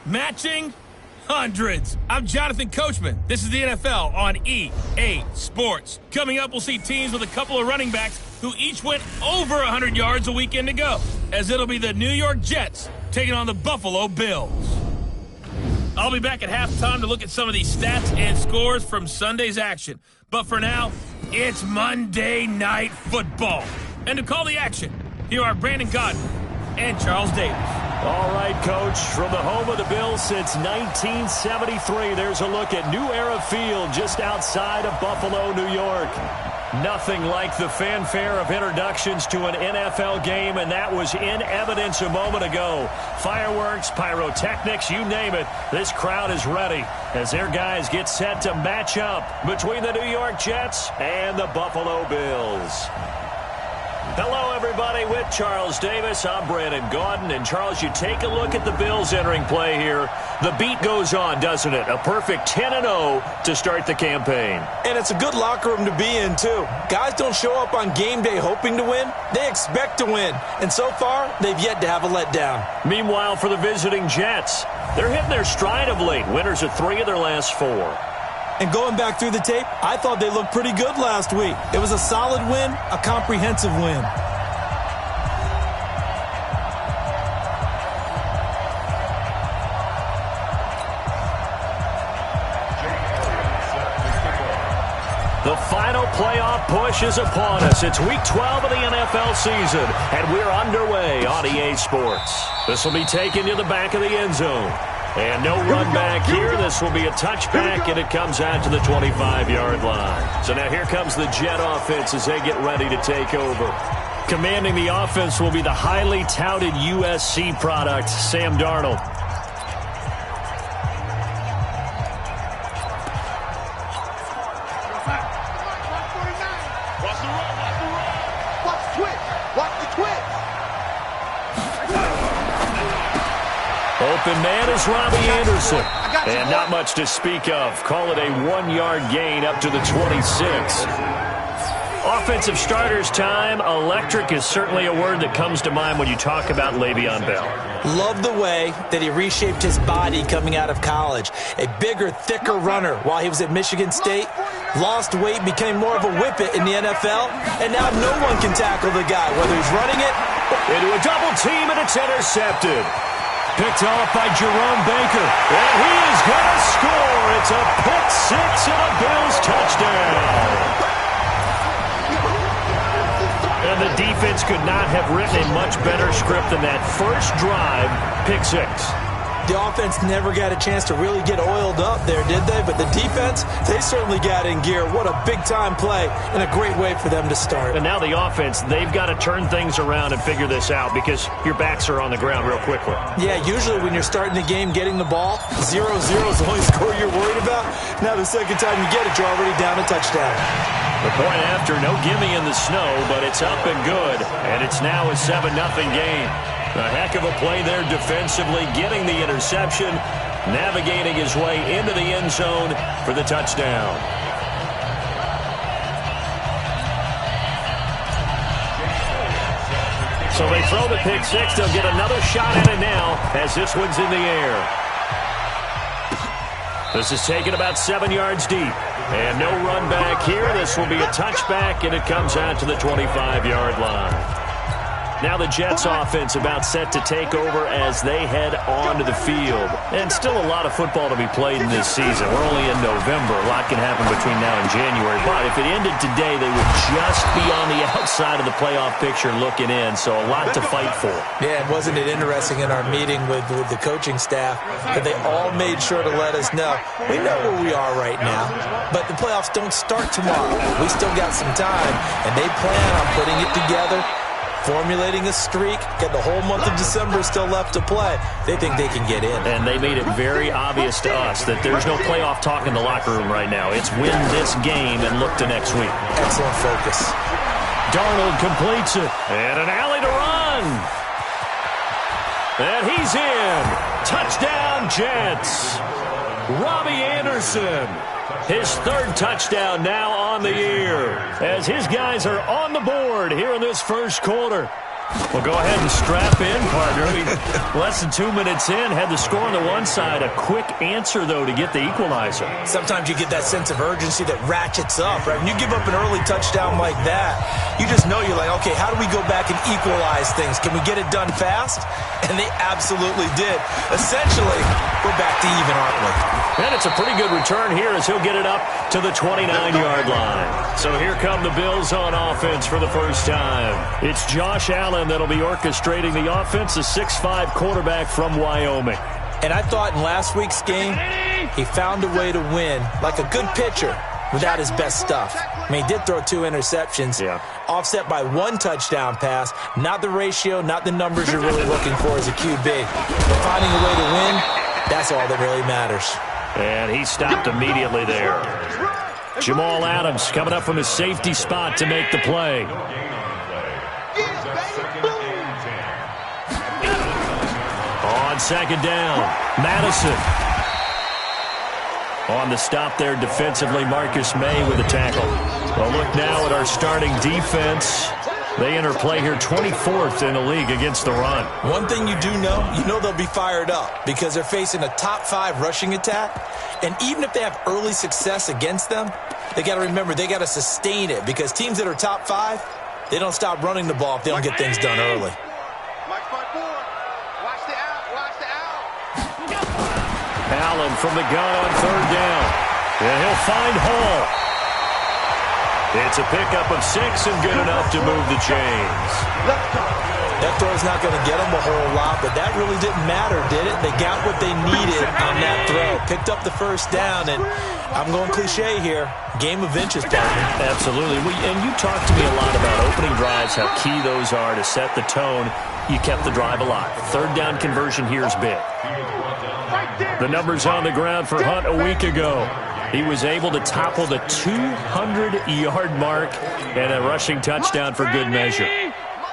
Matching hundreds. I'm Jonathan Coachman. This is the NFL on EA Sports. Coming up, we'll see teams with a couple of running backs who each went over 100 yards a weekend ago, as it'll be the New York Jets taking on the Buffalo Bills. I'll be back at halftime to look at some of these stats and scores from Sunday's action. But for now, it's Monday Night Football. And to call the action, here are Brandon Godden and Charles Davis. All right, Coach, from the home of the Bills since 1973, there's a look at New Era Field just outside of Buffalo, New York. Nothing like the fanfare of introductions to an NFL game, and that was in evidence a moment ago. Fireworks, pyrotechnics, you name it. This crowd is ready as their guys get set to match up between the New York Jets and the Buffalo Bills. Hello, everybody. With Charles Davis, I'm Brandon Gaudin. And, Charles, you take a look at the Bills entering play here. The beat goes on, doesn't it? A perfect 10-0 to start the campaign. And it's a good locker room to be in, too. Guys don't show up on game day hoping to win. They expect to win. And so far, they've yet to have a letdown. Meanwhile, for the visiting Jets, they're hitting their stride of late. Winners of 3 of their last 4. And going back through the tape, I thought they looked pretty good last week. It was a solid win, a comprehensive win. The final playoff push is upon us. It's Week 12 of the NFL season, and we're underway on EA Sports. This will be taken to the back of the end zone. And no run back here. This will be a touchback, and it comes out to the 25-yard line. So now here comes the Jet offense as they get ready to take over. Commanding the offense will be the highly touted USC product, Sam Darnold. Open man is Robbie Anderson. And not much to speak of. Call it a 1-yard gain up to the 26. Offensive starters time. Electric is certainly a word that comes to mind when you talk about Le'Veon Bell. Love the way that he reshaped his body coming out of college. A bigger, thicker runner while he was at Michigan State. Lost weight, became more of a whippet in the NFL. And now no one can tackle the guy, whether he's running it. Into a double team, and it's intercepted. Picked off by Jerome Baker. And he is going to score. It's a pick six and a Bills touchdown. And the defense could not have written a much better script than that first drive, pick six. The offense never got a chance to really get oiled up there, did they? But the defense, they certainly got in gear. What a big-time play and a great way for them to start. And now the offense, they've got to turn things around and figure this out because your backs are on the ground real quickly. Yeah, usually when you're starting the game getting the ball, 0-0 is the only score you're worried about. Now the second time you get it, you're already down a touchdown. The point after, no gimme in the snow, but it's up and good. And it's now a 7-0 game. A heck of a play there defensively, getting the interception, navigating his way into the end zone for the touchdown. So they throw the pick six. They'll get another shot at it now as this one's in the air. This is taken about 7 yards deep. And no run back here. This will be a touchback, and it comes out to the 25-yard line. Now the Jets offense about set to take over as they head onto the field. And still a lot of football to be played in this season. We're only in November. A lot can happen between now and January. But if it ended today, they would just be on the outside of the playoff picture looking in. So a lot to fight for. Yeah, and wasn't it interesting in our meeting with the coaching staff that they all made sure to let us know, we know where we are right now, but the playoffs don't start tomorrow. We still got some time, and they plan on putting it together, formulating a streak, get the whole month of December still left to play. They think they can get in. And they made it very obvious to us that there's no playoff talk in the locker room right now. It's win this game and look to next week. Excellent focus. Darnold completes it. And an alley to run. And he's in. Touchdown, Jets. Robbie Anderson. His third touchdown now on the year as his guys are on the board here in this first quarter. Well, go ahead and strap in, partner. Less than 2 minutes in, had the score on the one side. A quick answer, though, to get the equalizer. Sometimes you get that sense of urgency that ratchets up, right? When you give up an early touchdown like that, you just know you're like, okay, how do we go back and equalize things? Can we get it done fast? And they absolutely did. Essentially, we're back to even, aren't we? And it's a pretty good return here as he'll get it up to the 29-yard line. So here come the Bills on offense for the first time. It's Josh Allen that'll be orchestrating the offense, a 6'5" quarterback from Wyoming. And I thought in last week's game, he found a way to win like a good pitcher without his best stuff. I mean, he did throw 2 interceptions, offset by 1 touchdown pass. Not the ratio, not the numbers you're really looking for as a QB. But finding a way to win, that's all that really matters. And he stopped immediately there. Jamal Adams coming up from his safety spot to make the play. On second down, Madison. On the stop there defensively, Marcus May with a tackle. Well, look now at our starting defense. They enter play here 24th in the league against the run. One thing you do know, they'll be fired up because they're facing a top 5 rushing attack. And even if they have early success against them, they got to remember they got to sustain it because teams that are top 5, they don't stop running the ball if they don't get things done early. Allen from the gun on third down. And he'll find Hall. It's a pickup of 6 and good enough to move the chains. That throw's not going to get them a whole lot, but that really didn't matter, did it? They got what they needed on that throw. Picked up the first down, and I'm going cliche here. Game of inches, partner. Absolutely. And you talked to me a lot about opening drives, how key those are to set the tone. You kept the drive alive. Third down conversion here is big. The numbers on the ground for Hunt a week ago. He was able to topple the 200-yard mark and a rushing touchdown for good measure.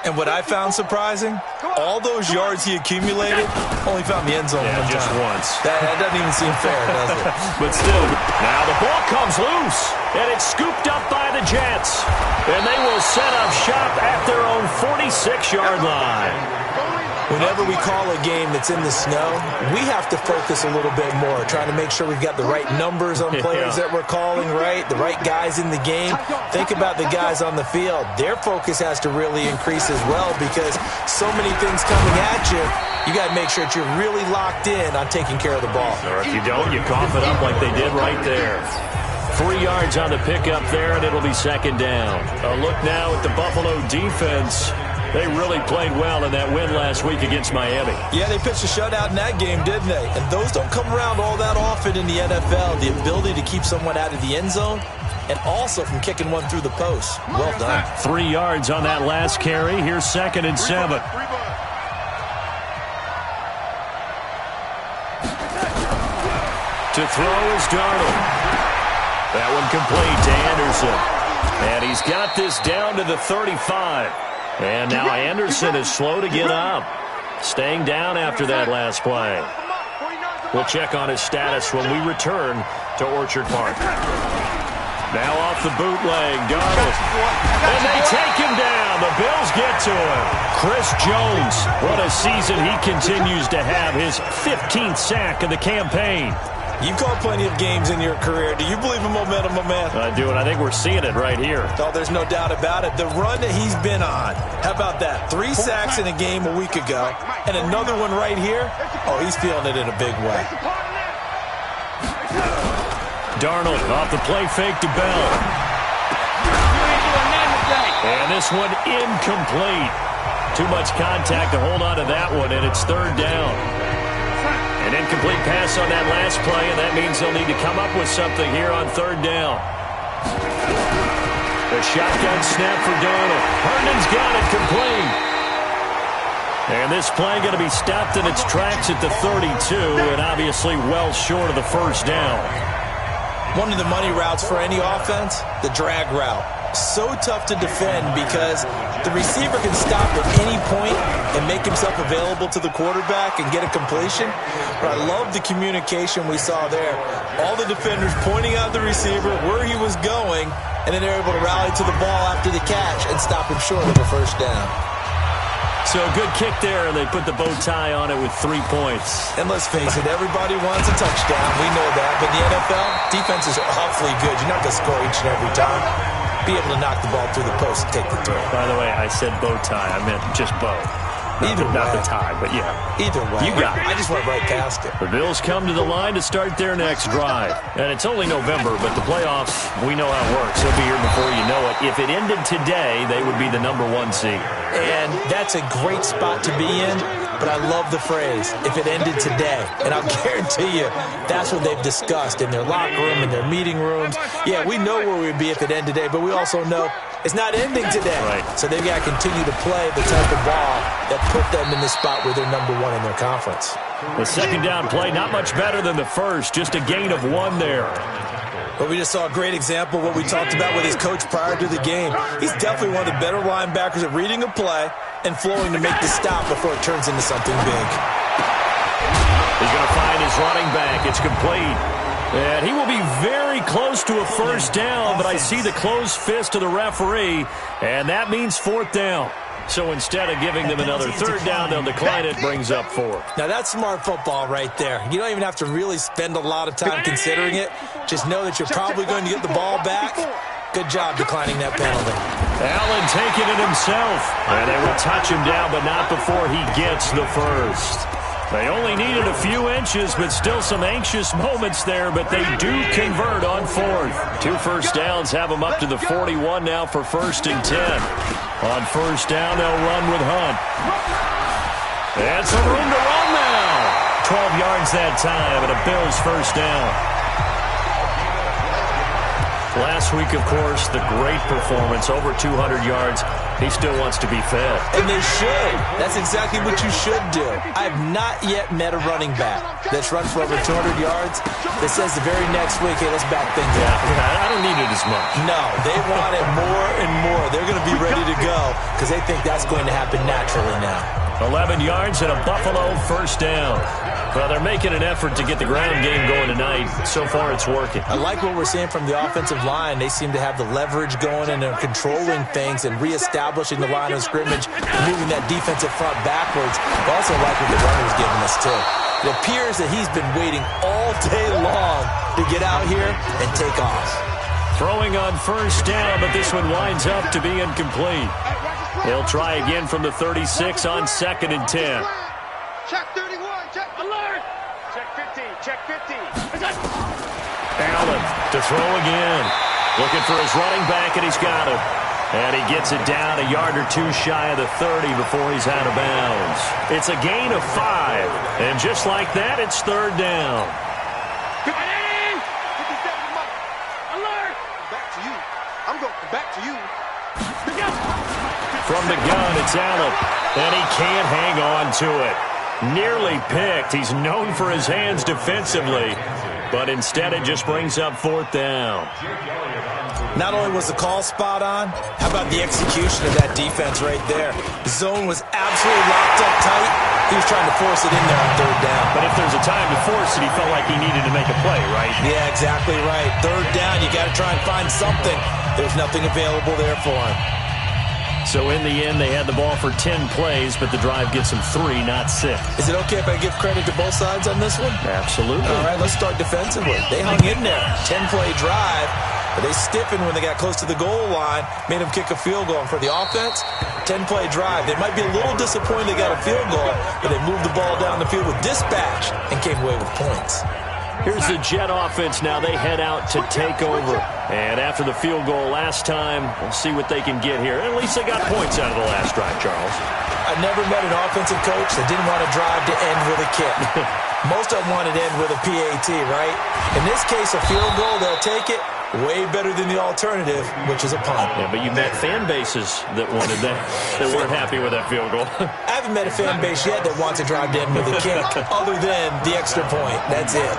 And what I found surprising, all those yards he accumulated, only found the end zone one just time. once. That doesn't even seem fair, does it? But still, now the ball comes loose, and it's scooped up by the Jets. And they will set up shop at their own 46-yard line. Whenever we call a game that's in the snow, we have to focus a little bit more, trying to make sure we've got the right numbers on players that we're calling, right? The right guys in the game. Think about the guys on the field. Their focus has to really increase as well because so many things coming at you. You got to make sure that you're really locked in on taking care of the ball. Or if you don't, you cough it up like they did right there. 3 yards on the pickup there, and it'll be second down. A look now at the Buffalo defense. They really played well in that win last week against Miami. Yeah, they pitched a shutout in that game, didn't they? And those don't come around all that often in the NFL. The ability to keep someone out of the end zone and also from kicking one through the post. Well done. 3 yards on that last carry. Here's 2nd and 7. To throw is Darnold. That one complete to Anderson. And he's got this down to the 35. And now Anderson is slow to get up. Staying down after that last play. We'll check on his status when we return to Orchard Park. Now off the bootleg, Darnold. And they take him down. The Bills get to him. Chris Jones, what a season he continues to have. His 15th sack of the campaign. You've called plenty of games in your career. Do you believe in momentum, my man? I do, and I think we're seeing it right here. Oh, there's no doubt about it. The run that he's been on. How about that? 3 sacks in a game a week ago, and another one right here. Oh, he's feeling it in a big way. Darnold off the play fake to Bell. And this one incomplete. Too much contact to hold on to that one, and it's third down. An incomplete pass on that last play, and that means they'll need to come up with something here on third down. The shotgun snap for Darnold. Herndon's got it complete. And this play going to be stopped in its tracks at the 32, and obviously well short of the first down. One of the money routes for any offense, the drag route. So tough to defend because the receiver can stop at any point and make himself available to the quarterback and get a completion. But I love the communication we saw there. All the defenders pointing out the receiver, where he was going, and then they're able to rally to the ball after the catch and stop him short of a first down. So a good kick there, and they put the bow tie on it with 3 points. And let's face it, everybody wants a touchdown. We know that. But in the NFL, defenses are awfully good. You're not going to score each and every time. Be able to knock the ball through the post and take the throw. By the way, I said bow tie. I meant just bow. Not the tie, but yeah. Either way. You got it. I just went right past it. The Bills come to the line to start their next drive. And it's only November, but the playoffs, we know how it works. They'll be here before you know it. If it ended today, they would be the #1 seed. And that's a great spot to be in, but I love the phrase, if it ended today. And I'll guarantee you, that's what they've discussed in their locker room, in their meeting rooms. Yeah, we know where we'd be if it ended today, but we also know it's not ending today. Right. So they've got to continue to play the type of ball that put them in the spot where they're #1 in their conference. The second down play, not much better than the first, just a gain of 1 there. But we just saw a great example of what we talked about with his coach prior to the game. He's definitely one of the better linebackers at reading a play and flowing to make the stop before it turns into something big. He's going to find his running back. It's complete. And he will be very close to a first down, but I see the closed fist of the referee, and that means 4th down. So instead of giving them another 3rd down, they'll decline it, brings up 4. Now that's smart football right there. You don't even have to really spend a lot of time considering it. Just know that you're probably going to get the ball back. Good job declining that penalty. Allen taking it himself. And they will touch him down, but not before he gets the first. They only needed a few inches, but still some anxious moments there, but they do convert on 4th. 2 first downs have them up to the 41 now for 1st and 10. On 1st down, they'll run with Hunt. And some room to run now. 12 yards that time, and a Bills first down. Last week, of course, the great performance, over 200 yards. He still wants to be fed. And they should. That's exactly what you should do. I have not yet met a running back that's run for over 200 yards that says the very next week, hey, let's back things up. Yeah, I don't need it as much. No, they want it more and more. They're going to be ready to go because they think that's going to happen naturally now. 11 yards and a Buffalo first down. Well, they're making an effort to get the ground game going tonight. So far, it's working. I like what we're seeing from the offensive line. They seem to have the leverage going, and they're controlling things and reestablishing the line of scrimmage, moving that defensive front backwards. I also like what the runner's giving us, too. It appears that he's been waiting all day long to get out here and take off. Throwing on first down, but this one winds up to be incomplete. He'll try again from the 36 on 2nd and 10. Check 31, check alert. Check 50, check 50. Allen to throw again. Looking for his running back, and he's got him. And he gets it down a yard or 2 shy of the 30 before he's out of bounds. It's a gain of 5. And just like that, it's 3rd down. 57, alert. Back to you. I'm going back to you. From the gun, it's Allen. And he can't hang on to it. Nearly picked. He's known for his hands defensively. But instead, it just brings up 4th down. Not only was the call spot on, how about the execution of that defense right there? The zone was absolutely locked up tight. He was trying to force it in there on 3rd down. But if there's a time to force it, he felt like he needed to make a play, right? Yeah, exactly right. 3rd down, you got to try and find something. There's nothing available there for him. So in the end, they had the ball for 10 plays, but the drive gets them 3, not 6. Is it okay if I give credit to both sides on this one? Absolutely. All right, let's start defensively. They hung in there. 10-play drive, but they stiffened when they got close to the goal line, made them kick a field goal. And for the offense, 10-play drive. They might be a little disappointed they got a field goal, but they moved the ball down the field with dispatch and came away with points. Here's the Jet offense now. They head out to take over. And after the field goal last time, we'll see what they can get here. At least they got points out of the last drive, Charles. I never met an offensive coach that didn't want to drive to end with a kick. Most of them wanted to end with a PAT, right? In this case, a field goal, they'll take it. Way better than the alternative, which is a punt. Yeah, but you met fan bases that wanted that, that weren't happy with that field goal. I haven't met a fan base yet that wants to drive to end with a kick, other than the extra point. That's it.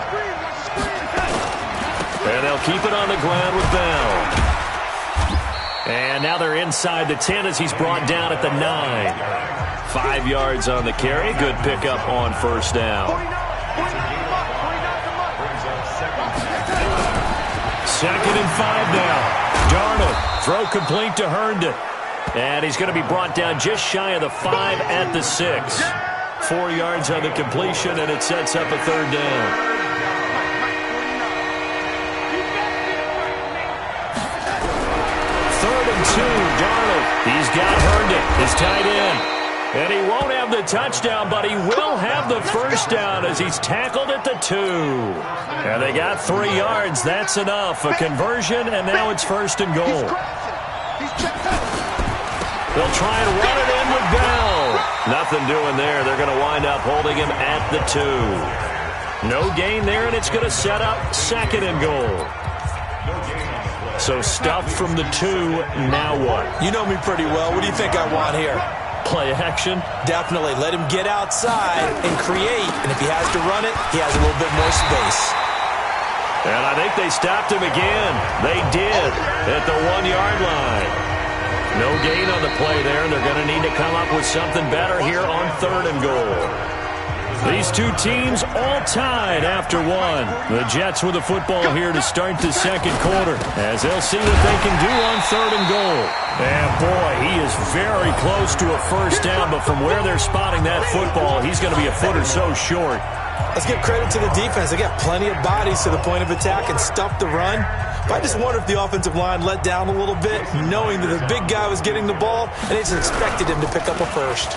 And they'll keep it on the ground with Bell. And now they're inside the 10 as he's brought down at the 9. 5 yards on the carry. Good pickup on first down. 2nd and 5 now. Darnold, throw complete to Herndon. And he's going to be brought down just shy of the 5 at the 6. 4 yards on the completion, and it sets up a third down. Darnold, he's got Herndon, his tight end. And he won't have the touchdown, but he will have the first down as he's tackled at the 2. And they got 3 yards. That's enough. A conversion, and now it's first and goal. They'll try and run it in with Bell. Nothing doing there. They're going to wind up holding him at the 2. No gain there, and it's going to set up second and goal. So stuffed from the 2, now what? You know me pretty well. What do you think I want here? Play action? Definitely. Let him get outside and create. And if he has to run it, he has a little bit more space. And I think they stopped him again. They did at the 1-yard line. No gain on the play there, and they're going to need to come up with something better here on third and goal. These two teams all tied after 1. The Jets with the football here to start the second quarter as they'll see what they can do on third and goal. And boy, he is very close to a first down, but from where they're spotting that football, he's going to be a foot or so short. Let's give credit to the defense. They got plenty of bodies to the point of attack and stuffed the run. But I just wonder if the offensive line let down a little bit, knowing that the big guy was getting the ball, and they just expected him to pick up a first.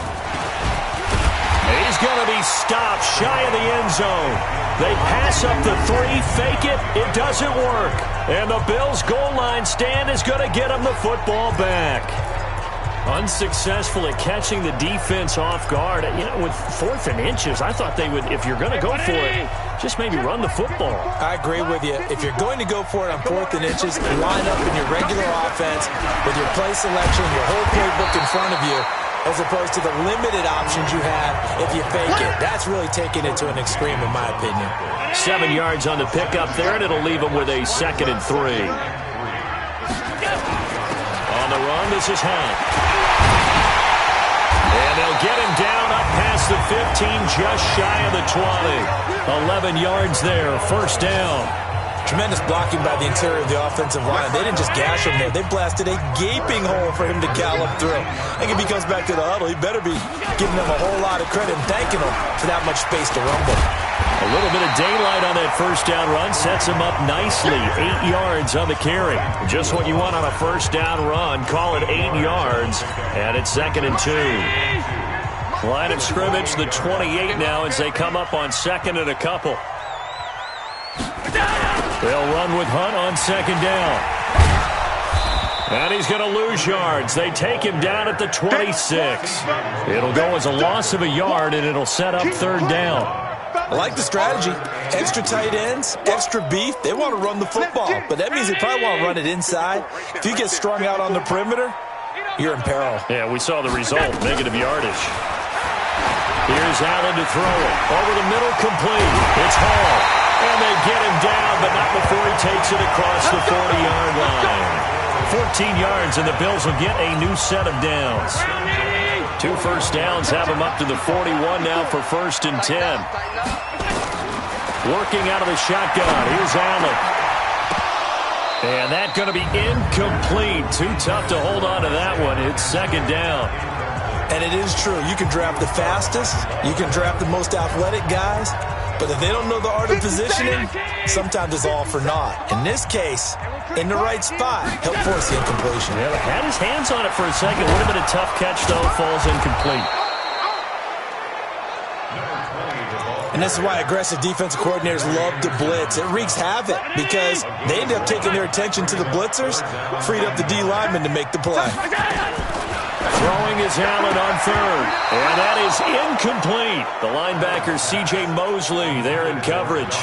He's going to be stopped shy of the end zone. They pass up the 3, fake it. It doesn't work. And the Bills' goal line stand is going to get him the football back. Unsuccessful at catching the defense off guard. You know, with 4th and inches, I thought they would, if you're going to go for it, just maybe run the football. I agree with you. If you're going to go for it on 4th and inches, line up in your regular offense with your play selection, your whole playbook in front of you, as opposed to the limited options you have if you fake it. That's really taking it to an extreme, in my opinion. 7 yards on the pickup there, and it'll leave them with a 2nd and 3. On the run, this is Hunt. And they'll get him down up past the 15, just shy of the 20. 11 yards there, first down. Tremendous blocking by the interior of the offensive line. They didn't just gash him there. They blasted a gaping hole for him to gallop through. I think if he comes back to the huddle, he better be giving them a whole lot of credit and thanking them for that much space to rumble. A little bit of daylight on that first down run sets him up nicely. 8 yards on the carry. Just what you want on a first down run. Call it 8 yards, and it's 2nd and 2. Line of scrimmage, the 28 now as they come up on 2nd and a couple. They'll run with Hunt on 2nd down. And he's going to lose yards. They take him down at the 26. It'll go as a loss of a yard, and it'll set up 3rd down. I like the strategy. Extra tight ends, extra beef. They want to run the football, but that means they probably want to run it inside. If you get strung out on the perimeter, you're in peril. Yeah, we saw the result, negative yardage. Here's Allen to throw it. Over the middle, complete. It's Hall. And they get him down, but not before he takes it across the 40-yard line. 14 yards, and the Bills will get a new set of downs. 2 first downs have him up to the 41 now for 1st and 10. Working out of the shotgun. Here's Allen. And that's going to be incomplete. Too tough to hold on to that one. It's 2nd down. And it is true. You can draft the fastest. You can draft the most athletic guys. But if they don't know the art of positioning, sometimes it's all for naught. In this case, in the right spot, he'll force the incompletion. Yeah, had his hands on it for a second. Would have been a tough catch, though. Falls incomplete. And this is why aggressive defensive coordinators love to blitz. It wreaks havoc because they end up taking their attention to the blitzers, freed up the D lineman to make the play. Throwing is Allen on 3rd. And that is incomplete. The linebacker, C.J. Mosley, there in coverage.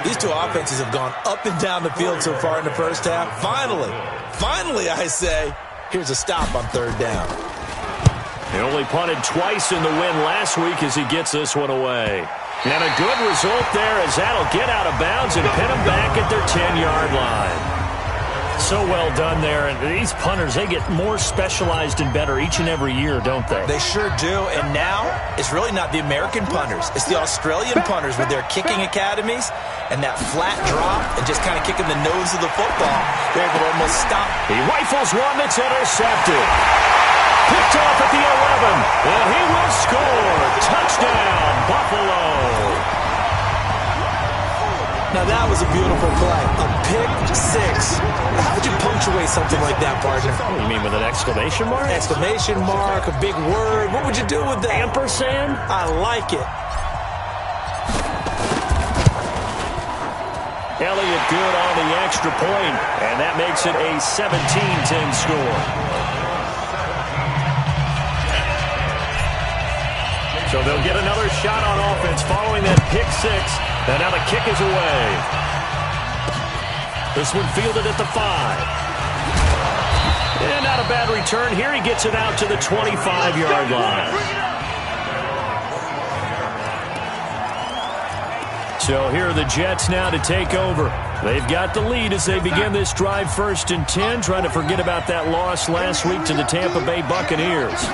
These two offenses have gone up and down the field so far in the first half. Finally, I say, here's a stop on 3rd down. He only punted twice in the win last week as he gets this one away. And a good result there as that'll get out of bounds and pin them back at their 10-yard line. So well done there. And these punters, they get more specialized and better each and every year, don't they? They sure do. And now, it's really not the American punters. It's the Australian punters with their kicking academies and that flat drop and just kind of kicking the nose of the football. They're able to almost stop. He rifles one that's intercepted. Picked off at the 11. And he will score. Touchdown, Buffalo. Now that was a beautiful play. A pick six. How would you punctuate something like that, partner? You mean with an exclamation mark? Exclamation mark, a big word. What would you do with that? Ampersand? I like it. Elliott good on the extra point, and that makes it a 17-10 score. So they'll get another shot on offense following that pick six. And now the kick is away. This one fielded at the 5. And not a bad return. Here he gets it out to the 25-yard line. So here are the Jets now to take over. They've got the lead as they begin this drive 1st and 10, trying to forget about that loss last week to the Tampa Bay Buccaneers.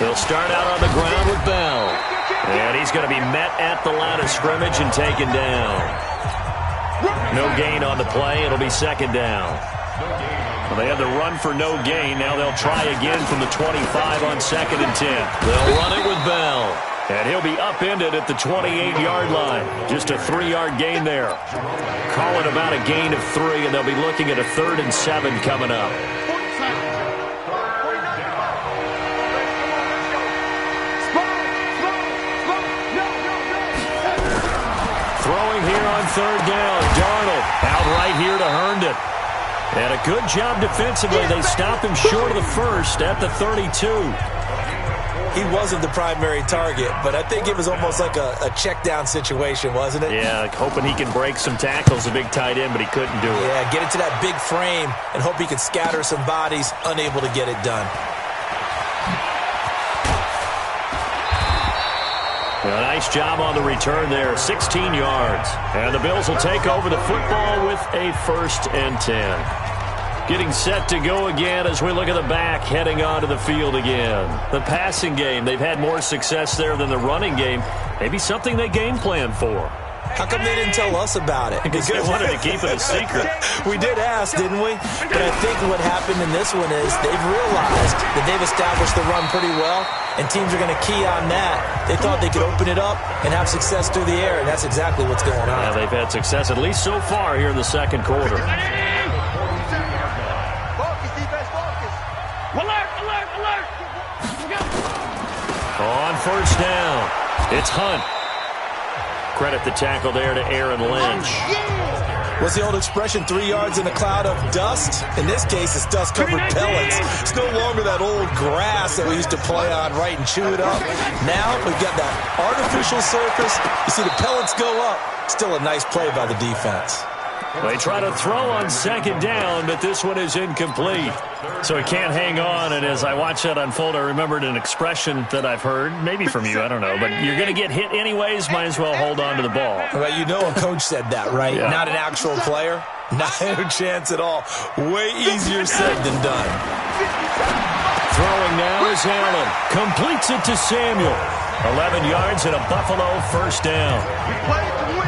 They'll start out on the ground with Bell. And he's going to be met at the line of scrimmage and taken down. No gain on the play. It'll be 2nd down. Well, they had the run for no gain. Now they'll try again from the 25 on 2nd and 10. They'll run it with Bell. And he'll be upended at the 28-yard line. Just a 3-yard gain there. Call it about a gain of 3, and they'll be looking at a 3rd and 7 coming up. Throwing here on 3rd down. Darnold out right here to Herndon. And a good job defensively. They stop him short of the 1st at the 32. He wasn't the primary target, but I think it was almost like a check down situation, wasn't it? Yeah, like hoping he can break some tackles, a big tight end, but he couldn't do it. Yeah, get into that big frame and hope he can scatter some bodies, unable to get it done. A nice job on the return there, 16 yards. And the Bills will take over the football with a 1st and 10. Getting set to go again as we look at the back, heading onto the field again. The passing game, they've had more success there than the running game. Maybe something they game plan for. How come they didn't tell us about it? Because they wanted to keep it a secret. We did ask, didn't we? But I think what happened in this one is they've realized that they've established the run pretty well, and teams are going to key on that. They thought they could open it up and have success through the air, and that's exactly what's going on. Yeah, they've had success, at least so far, here in the 2nd quarter. Focus, defense, focus. Alert, alert, alert. On 1st down, it's Hunt. Credit the tackle there to Aaron Lynch. What's the old expression, 3 yards in a cloud of dust? In this case, it's dust-covered pellets. It's no longer that old grass that we used to play on, right, and chew it up. Now we've got that artificial surface. You see the pellets go up. Still a nice play by the defense. They try to throw on 2nd down, but this one is incomplete. So he can't hang on, and as I watch that unfold, I remembered an expression that I've heard, maybe from you, I don't know, but you're going to get hit anyways, might as well hold on to the ball. Well, you know a coach said that, right? Yeah. Not an actual player. Not a chance at all. Way easier said than done. Throwing now is Allen. Completes it to Samuel. 11 yards and a Buffalo 1st down.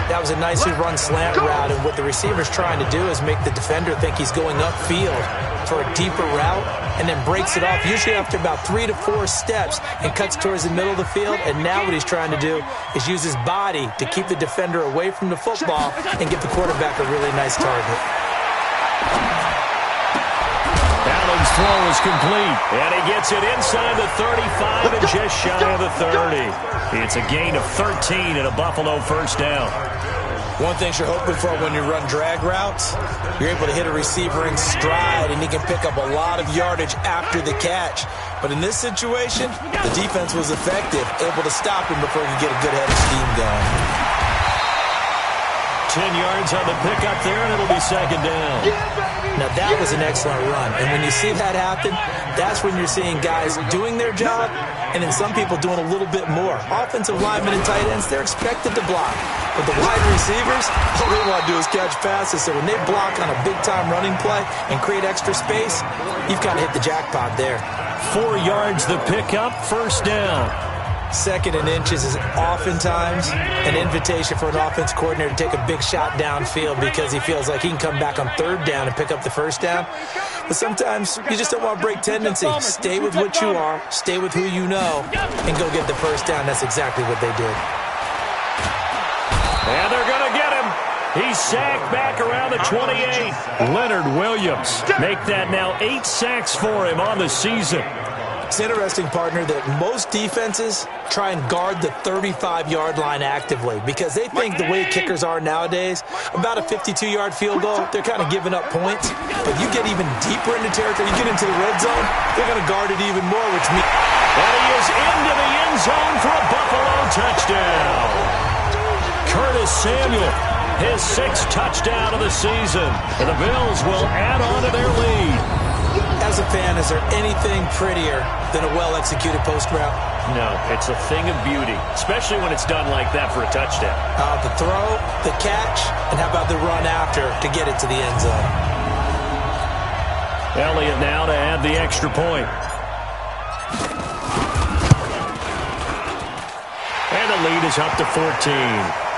That was a nicely run slant route, and what the receiver's trying to do is make the defender think he's going upfield for a deeper route, and then breaks it off, usually after about 3 to 4 steps, and cuts towards the middle of the field. And now what he's trying to do is use his body to keep the defender away from the football and give the quarterback a really nice target. Allen's throw is complete, and he gets it inside the 35 and just shy of the 30. It's a gain of 13 and a Buffalo 1st down. One thing you're hoping for when you run drag routes, you're able to hit a receiver in stride, and he can pick up a lot of yardage after the catch. But in this situation, the defense was effective, able to stop him before he could get a good head of steam going. 10 yards on the pickup there, and it'll be second down. Now, that was an excellent run. And when you see that happen, that's when you're seeing guys doing their job and then some people doing a little bit more. Offensive linemen and tight ends, they're expected to block. But the wide receivers, all they want to do is catch passes. So when they block on a big-time running play and create extra space, you've kind of hit the jackpot there. 4 yards the pickup, first down. Second and inches is oftentimes an invitation for an offense coordinator to take a big shot downfield because he feels like he can come back on third down and pick up the first down. But sometimes you just don't want to break tendency. Stay with what you are, stay with who you know, and go get the first down. That's exactly what they did. And they're going to get him. He's sacked back around the 28. Leonard Williams make that now 8 sacks for him on the season. It's interesting, partner, that most defenses try and guard the 35-yard line actively because they think the way kickers are nowadays, about a 52-yard field goal, they're kind of giving up points. But you get even deeper into territory, you get into the red zone, they're going to guard it even more, which means... And he is into the end zone for a Buffalo touchdown. Curtis Samuel, his 6th touchdown of the season. And the Bills will add on to their lead. As a fan, is there anything prettier than a well-executed post route? No, it's a thing of beauty, especially when it's done like that for a touchdown. The throw, the catch, and how about the run after to get it to the end zone? Elliott now to add the extra point. And the lead is up to 14.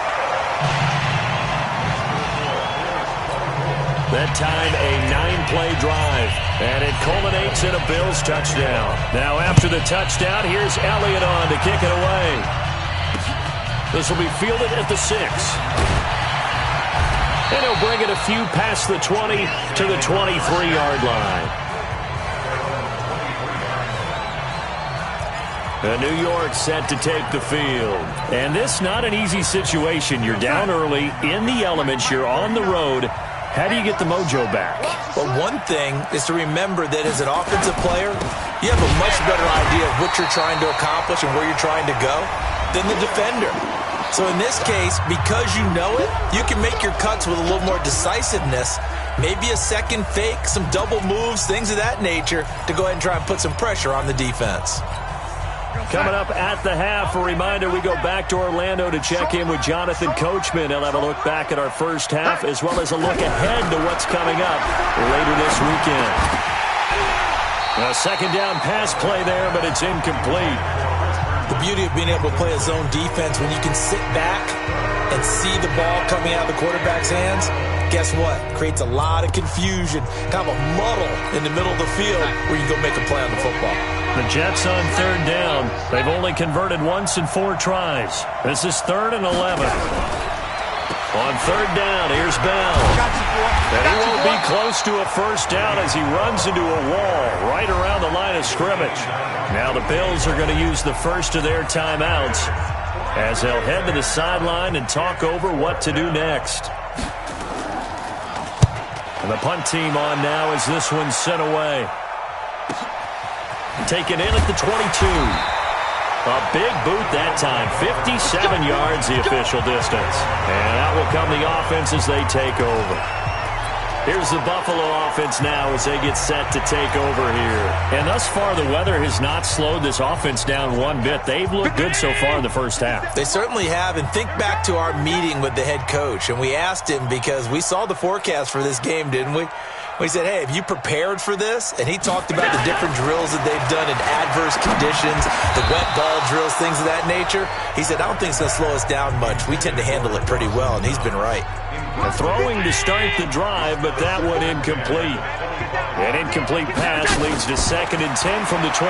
That time, a 9-play drive, and it culminates in a Bills touchdown. Now, after the touchdown, here's Elliott on to kick it away. This will be fielded at the 6. And he'll bring it a few past the 20 to the 23-yard line. New York set to take the field. And this not an easy situation. You're down early, in the elements, you're on the road. How do you get the mojo back? Well, one thing is to remember that as an offensive player, you have a much better idea of what you're trying to accomplish and where you're trying to go than the defender. So in this case, because you know it, you can make your cuts with a little more decisiveness, maybe a second fake, some double moves, things of that nature, to go ahead and try and put some pressure on the defense. Coming up at the half, a reminder, we go back to Orlando to check in with Jonathan Coachman. He'll have a look back at our first half as well as a look ahead to what's coming up later this weekend. A second down pass play there, but it's incomplete. The beauty of being able to play a zone defense when you can sit back and see the ball coming out of the quarterback's hands, guess what? Creates a lot of confusion, kind of a muddle in the middle of the field where you can go make a play on the football. The Jets on third down. They've only converted once in 4 tries. This is 3rd and 11. On third down, here's Bell. And he won't be close to a first down as he runs into a wall right around the line of scrimmage. Now the Bills are going to use the first of their timeouts as they'll head to the sideline and talk over what to do next. And the punt team on now as this one's sent away. Taken in at the 22. A big boot that time. 57 yards the official distance. And out will come the offense as they take over. Here's the Buffalo offense now as they get set to take over here. And thus far, the weather has not slowed this offense down one bit. They've looked good so far in the first half. They certainly have. And think back to our meeting with the head coach. And we asked him because we saw the forecast for this game, didn't we? We said, hey, have you prepared for this? And he talked about the different drills that they've done in adverse conditions, the wet ball drills, things of that nature. He said, I don't think it's going to slow us down much. We tend to handle it pretty well, and he's been right. Throwing to start the drive, but that one incomplete. An incomplete pass leads to 2nd and 10 from the 25.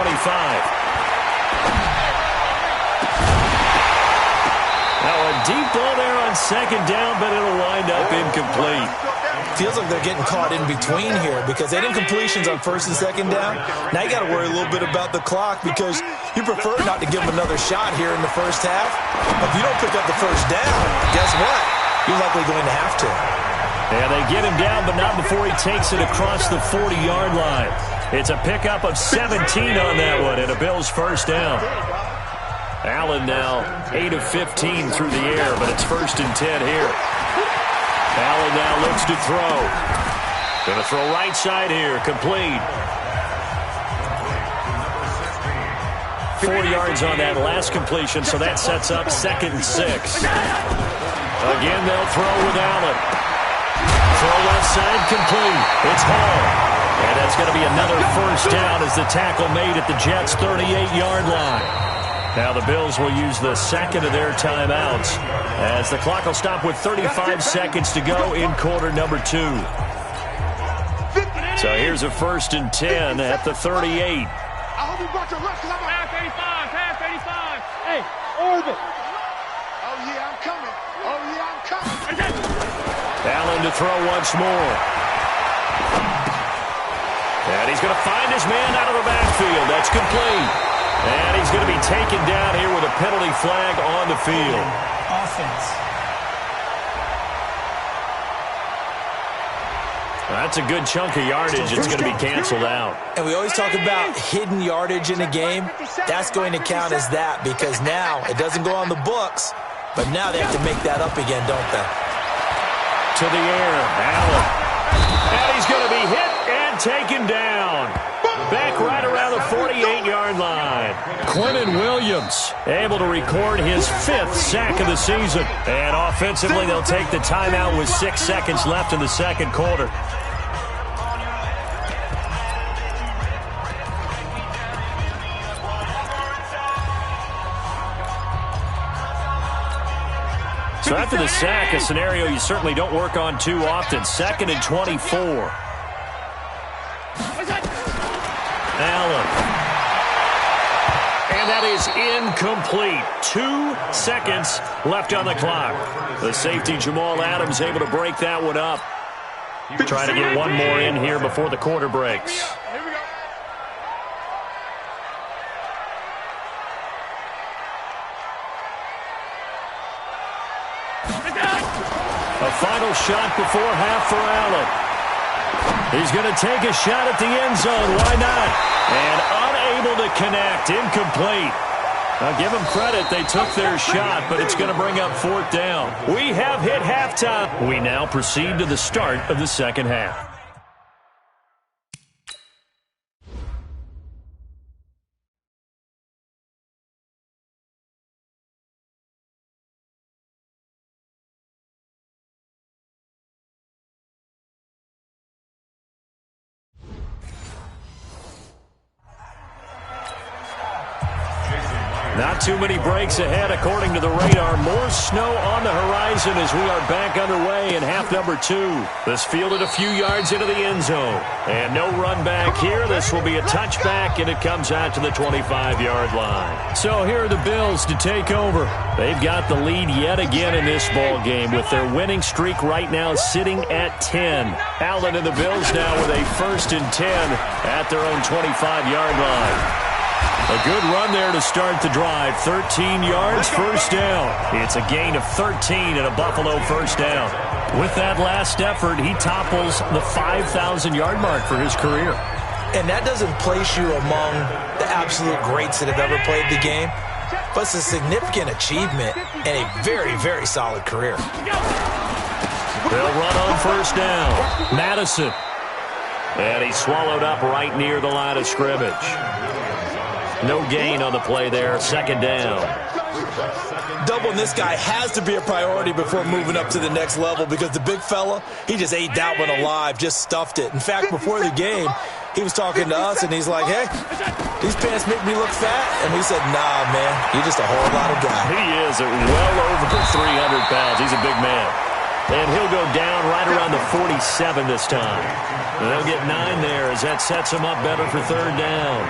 Now a deep ball there on 2nd down, but it'll wind up incomplete. Feels like they're getting caught in between here because they had incompletions on 1st and 2nd down. Now you got to worry a little bit about the clock because you prefer not to give them another shot here in the first half. If you don't pick up the first down, guess what? You're likely going to have to. Yeah, they get him down, but not before he takes it across the 40-yard line. It's a pickup of 17 on that one and a Bills first down. Allen now 8 of 15 through the air, but it's 1st and 10 here. Allen now looks to throw. Going to throw right side here. Complete. 4 yards on that last completion, so that sets up 2nd and 6. Again, they'll throw with Allen. Throw left side, complete. It's Hall. And that's going to be another first down as the tackle made at the Jets' 38-yard line. Now the Bills will use the second of their timeouts as the clock will stop with 35 seconds to go in quarter number 2. So here's a 1st and 10 at the 38. I hope you brought your left because I'm pass 85. Hey, orbit. Oh, yeah, I'm coming. Oh, yeah, I'm coming. Allen to throw once more. And he's going to find his man out of the backfield. That's complete. And he's going to be taken down here with a penalty flag on the field. Offense. That's a good chunk of yardage. It's going to be canceled out. And we always talk about hidden yardage in a game. That's going to count as that because now it doesn't go on the books, but now they have to make that up again, don't they? To the air, Allen. And he's going to be hit and taken down. Back right around the 48-yard line. Quentin Williams able to record his 5th sack of the season. And offensively, they'll take the timeout with 6 seconds left in the second quarter. So after the sack, a scenario you certainly don't work on too often. 2nd and 24. Allen. And that is incomplete. 2 seconds left on the clock. The safety, Jamal Adams, able to break that one up. Trying to get one more in here before the quarter breaks. A final shot before half for Allen. He's going to take a shot at the end zone. Why not? And unable to connect. Incomplete. Now give them credit. They took their shot, but it's going to bring up 4th down. We have hit halftime. We now proceed to the start of the second half. Not too many breaks ahead according to the radar. More snow on the horizon as we are back underway in half number 2. This fielded a few yards into the end zone. And no run back here. This will be a touchback, and it comes out to the 25-yard line. So here are the Bills to take over. They've got the lead yet again in this ball game with their winning streak right now sitting at 10. Allen and the Bills now with a 1st and 10 at their own 25-yard line. A good run there to start the drive. 13 yards, first down. It's a gain of 13 and a Buffalo first down. With that last effort, he topples the 5,000-yard mark for his career. And that doesn't place you among the absolute greats that have ever played the game, but it's a significant achievement and a very, very solid career. They'll run on first down. Madison. And he's swallowed up right near the line of scrimmage. No gain on the play there. 2nd down. Doubling this guy has to be a priority before moving up to the next level because the big fella, he just ate that one alive, just stuffed it. In fact, before the game, he was talking to us, and he's like, hey, these pants make me look fat. And we said, nah, man, you're just a whole lot of guy. He is at well over 300 pounds. He's a big man. And he'll go down right around the 47 this time. And they'll get 9 there as that sets him up better for 3rd down.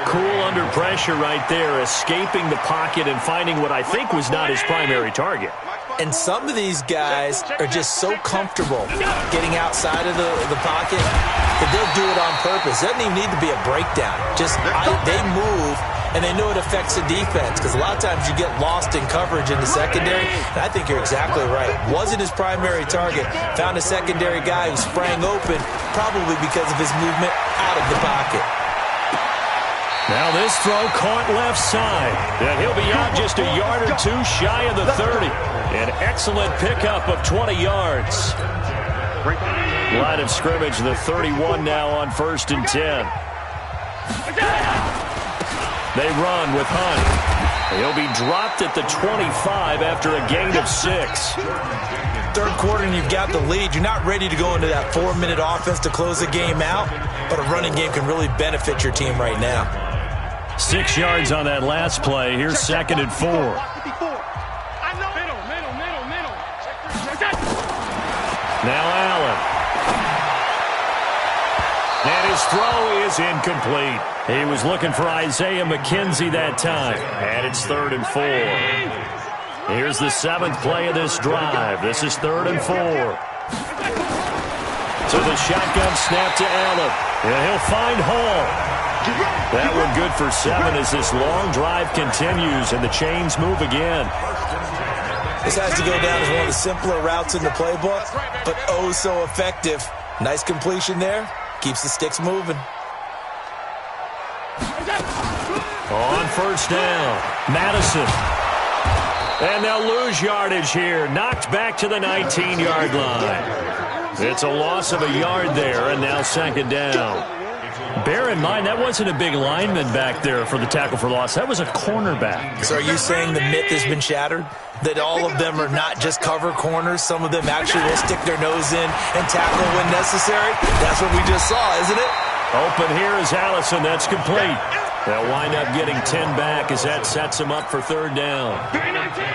Cool under pressure right there, escaping the pocket and finding what I think was not his primary target. And some of these guys are just so comfortable getting outside of the pocket that they'll do it on purpose. It doesn't even need to be a breakdown. They move, and they know it affects the defense because a lot of times you get lost in coverage in the secondary. And I think you're exactly right. Wasn't his primary target. Found a secondary guy who sprang open, probably because of his movement out of the pocket. Now this throw caught left side. And he'll be out just a yard or two shy of the 30. An excellent pickup of 20 yards. Line of scrimmage, the 31 now on 1st and 10. They run with Hunt. He'll be dropped at the 25 after a gain of 6. Third quarter and you've got the lead. You're not ready to go into that 4-minute offense to close the game out, but a running game can really benefit your team right now. 6 yards on that last play. Here's 2nd and 4. Now Allen. And his throw is incomplete. He was looking for Isaiah McKenzie that time. And it's 3rd and 4. Here's the 7th play of this drive. This is 3rd and 4. So the shotgun snap to Allen. And he'll find Hall. That one good for 7 as this long drive continues and the chains move again. This has to go down as one of the simpler routes in the playbook, but oh so effective. Nice completion there. Keeps the sticks moving. On 1st down, Madison. And they'll lose yardage here. Knocked back to the 19-yard line. It's a loss of a yard there, and now 2nd down. Bear in mind, that wasn't a big lineman back there for the tackle for loss. That was a cornerback. So are you saying the myth has been shattered? That all of them are not just cover corners? Some of them actually will stick their nose in and tackle when necessary? That's what we just saw, isn't it? Open here is Allison. That's complete. They'll wind up getting 10 back as that sets them up for 3rd down.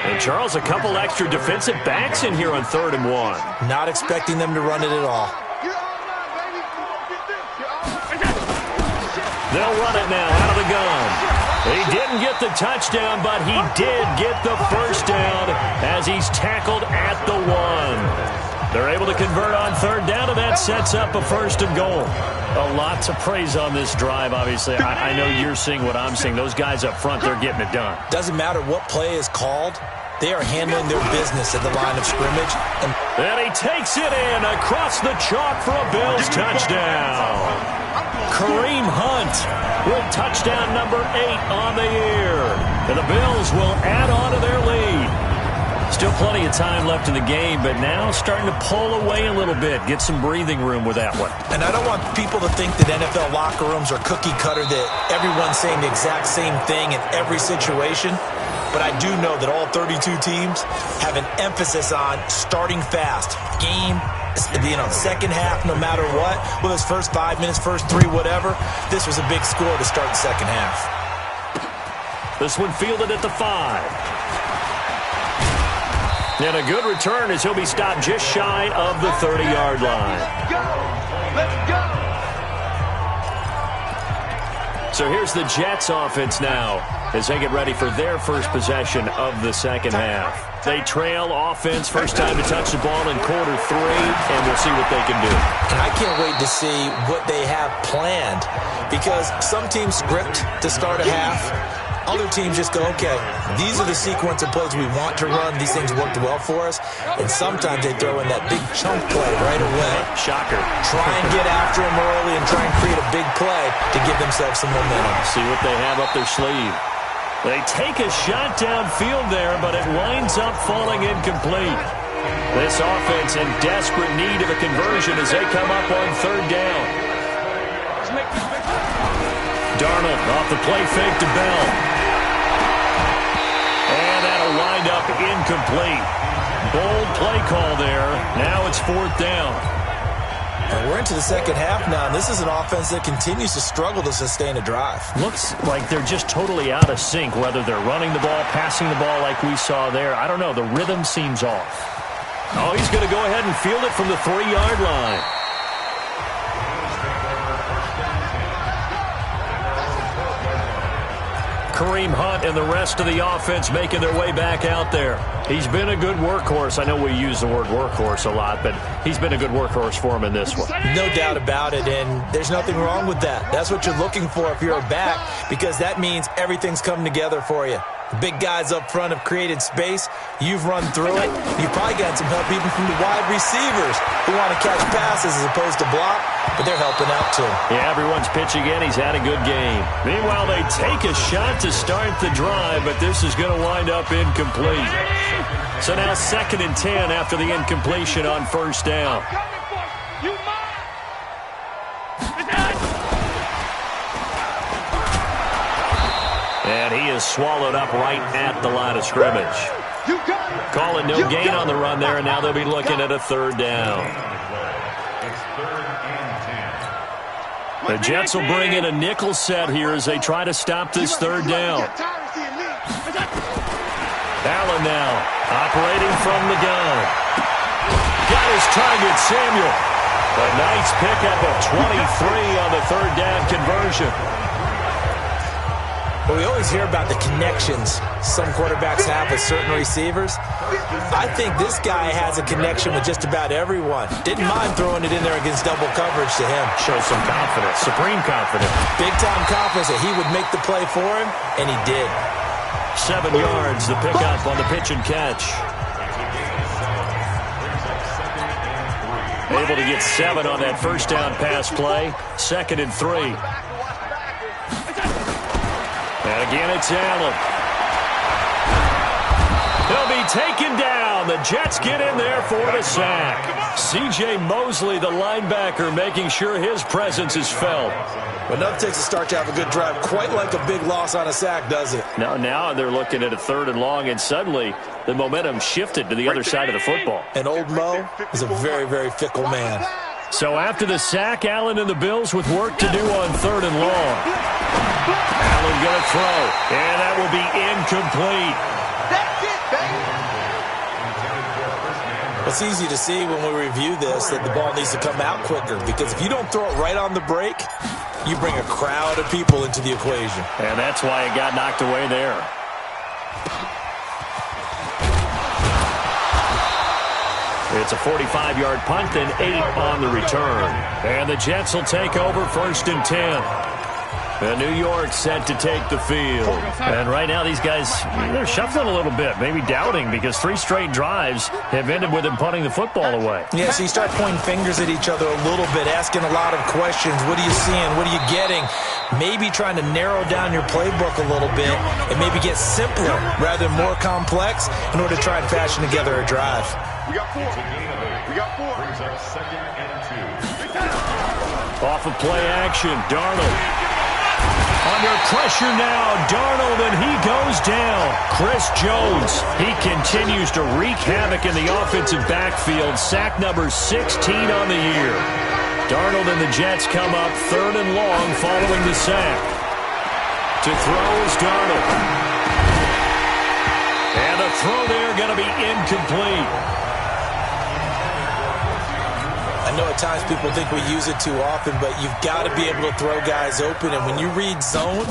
And Charles, a couple extra defensive backs in here on 3rd and 1. Not expecting them to run it at all. They'll run it now out of the gun. He didn't get the touchdown, but he did get the 1st down as he's tackled at the 1. They're able to convert on 3rd down, and that sets up a 1st and goal. A lot to praise on this drive, obviously. I know you're seeing what I'm seeing. Those guys up front, they're getting it done. Doesn't matter what play is called. They are handling their business at the line of scrimmage. And he takes it in across the chalk for a Bills touchdown. Kareem Hunt with touchdown number 8 on the year. And the Bills will add on to their lead. Still plenty of time left in the game, but now starting to pull away a little bit. Get some breathing room with that one. And I don't want people to think that NFL locker rooms are cookie cutter, that everyone's saying the exact same thing in every situation. But I do know that all 32 teams have an emphasis on starting fast. Game, second half, no matter what. Whether it's first 5 minutes, first 3, whatever. This was a big score to start the second half. This one fielded at the 5. And a good return as he'll be stopped just shy of the 30-yard line. Let's go! So here's the Jets offense now as they get ready for their first possession of the second half. They trail offense, first time to touch the ball in quarter 3, and we'll see what they can do. And I can't wait to see what they have planned, because some teams script to start a half. Other teams just go, okay, these are the sequence of plays we want to run. These things worked well for us. And sometimes they throw in that big chunk play right away. Shocker. Try and get after them early and try and create a big play to give themselves some momentum. See what they have up their sleeve. They take a shot downfield there, but it winds up falling incomplete. This offense in desperate need of a conversion as they come up on 3rd down. Darnold off the play fake to Bell. And that'll wind up incomplete. Bold play call there. Now it's 4th down. And we're into the second half now, and this is an offense that continues to struggle to sustain a drive. Looks like they're just totally out of sync, whether they're running the ball, passing the ball like we saw there. I don't know. The rhythm seems off. Oh, he's going to go ahead and field it from the 3-yard line. Kareem Hunt and the rest of the offense making their way back out there. He's been a good workhorse. I know we use the word workhorse a lot, but he's been a good workhorse for him in this one. No doubt about it, and there's nothing wrong with that. That's what you're looking for if you're a back, because that means everything's coming together for you. The big guys up front have created space. You've run through it. You've probably got some help even from the wide receivers who want to catch passes as opposed to block, but they're helping out too. Yeah, everyone's pitching in. He's had a good game. Meanwhile, they take a shot to start the drive, but this is going to wind up incomplete. So now 2nd and 10 after the incompletion on 1st down. And he is swallowed up right at the line of scrimmage. Calling no gain on the run there, and now they'll be looking at a 3rd down. The Jets will bring in a nickel set here as they try to stop this 3rd down. Allen now operating from the gun. Got his target, Samuel. A nice pickup of 23 on the 3rd down conversion. But we always hear about the connections some quarterbacks have with certain receivers. I think this guy has a connection with just about everyone. Didn't mind throwing it in there against double coverage to him. Shows some confidence, supreme confidence. Big-time confidence that he would make the play for him, and he did. 7 yards, the pickup on the pitch and catch. Able to get 7 on that 1st down pass play. 2nd and 3. And again, it's Allen. He'll be taken down. The Jets get in there for the sack. C.J. Mosley, the linebacker, making sure his presence is felt. Well, nothing takes a start to have a good drive, quite like a big loss on a sack, does it? Now they're looking at a 3rd and long, and suddenly the momentum shifted to the other side of the football. And old Mo is a very, very fickle man. So after the sack, Allen and the Bills with work to do on 3rd and long. Allen going to throw, and that will be incomplete. That's it, baby. It's easy to see when we review this that the ball needs to come out quicker, because if you don't throw it right on the break, you bring a crowd of people into the equation. And that's why it got knocked away there. It's a 45-yard punt and 8 on the return. And the Jets will take over 1st and 10. And New York set to take the field. And right now these guys, they're shuffling a little bit, maybe doubting, because 3 straight drives have ended with them punting the football away. Yeah, so you start pointing fingers at each other a little bit, asking a lot of questions. What are you seeing? What are you getting? Maybe trying to narrow down your playbook a little bit and maybe get simpler rather than more complex in order to try and fashion together a drive. We got 4. We got 4. Brings up 2nd and 2. Off of play action, Darnold. Under pressure now, Darnold, and he goes down. Chris Jones, he continues to wreak havoc in the offensive backfield. Sack number 16 on the year. Darnold and the Jets come up 3rd and long following the sack. To throw is Darnold. And the throw there going to be incomplete. I know at times people think we use it too often, but you've got to be able to throw guys open. And when you read zone,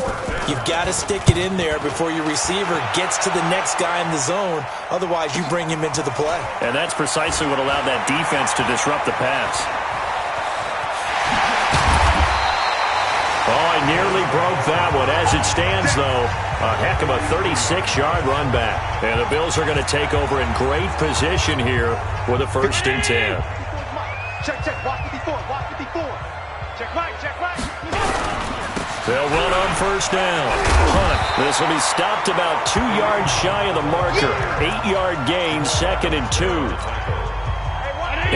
you've got to stick it in there before your receiver gets to the next guy in the zone. Otherwise, you bring him into the play. And that's precisely what allowed that defense to disrupt the pass. Oh, I nearly broke that one. As it stands, though, a heck of a 36-yard run back. And the Bills are going to take over in great position here with a 1st and 10. Check, watch 54, watch 54. Check right. They'll run on 1st down. Punt. This will be stopped about 2 yards shy of the marker. 8-yard gain, 2nd and 2.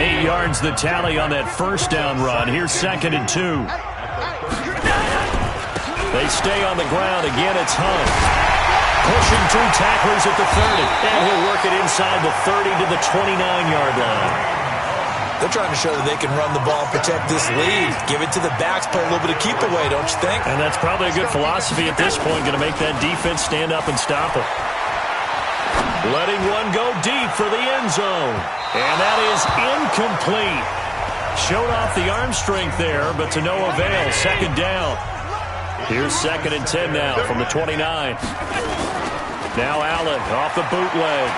8 yards the tally on that 1st down run. Here's 2nd and 2. They stay on the ground. Again, it's Hunt. Pushing 2 tacklers at the 30. And he'll work it inside the 30 to the 29-yard line. They're trying to show that they can run the ball and protect this lead. Give it to the backs, play a little bit of keep away, don't you think? And that's probably a good philosophy at this point, going to make that defense stand up and stop it. Letting one go deep for the end zone. And that is incomplete. Showed off the arm strength there, but to no avail. 2nd down. Here's 2nd and 10 now from the 29. Now Allen off the bootleg.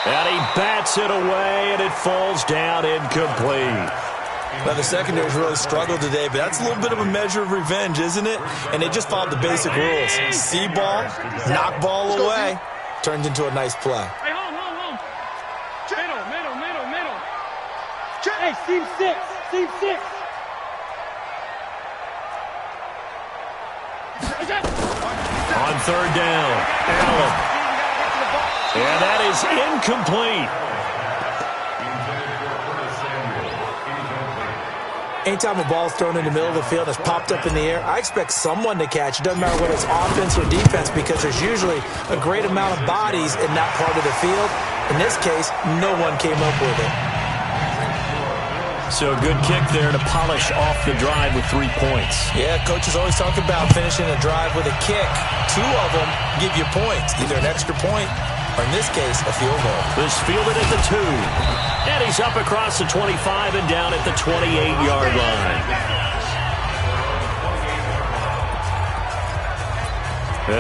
And he bats it away, and it falls down incomplete. Well, the secondary's really struggled today, but that's a little bit of a measure of revenge, isn't it? And they just followed the basic rules. See ball, knock ball away, turned into a nice play. Hey, hold. Middle. Hey, seam six. On third down, Allen. And that is incomplete. Anytime a ball is thrown in the middle of the field and it's popped up in the air, I expect someone to catch. It doesn't matter whether it's offense or defense, because there's usually a great amount of bodies in that part of the field. In this case, no one came up with it. So a good kick there to polish off the drive with 3 points. Yeah, coaches always talk about finishing a drive with a kick. 2 of them give you points, either an extra point or, in this case, a field goal. This fielded at the 2. And he's up across the 25 and down at the 28-yard line.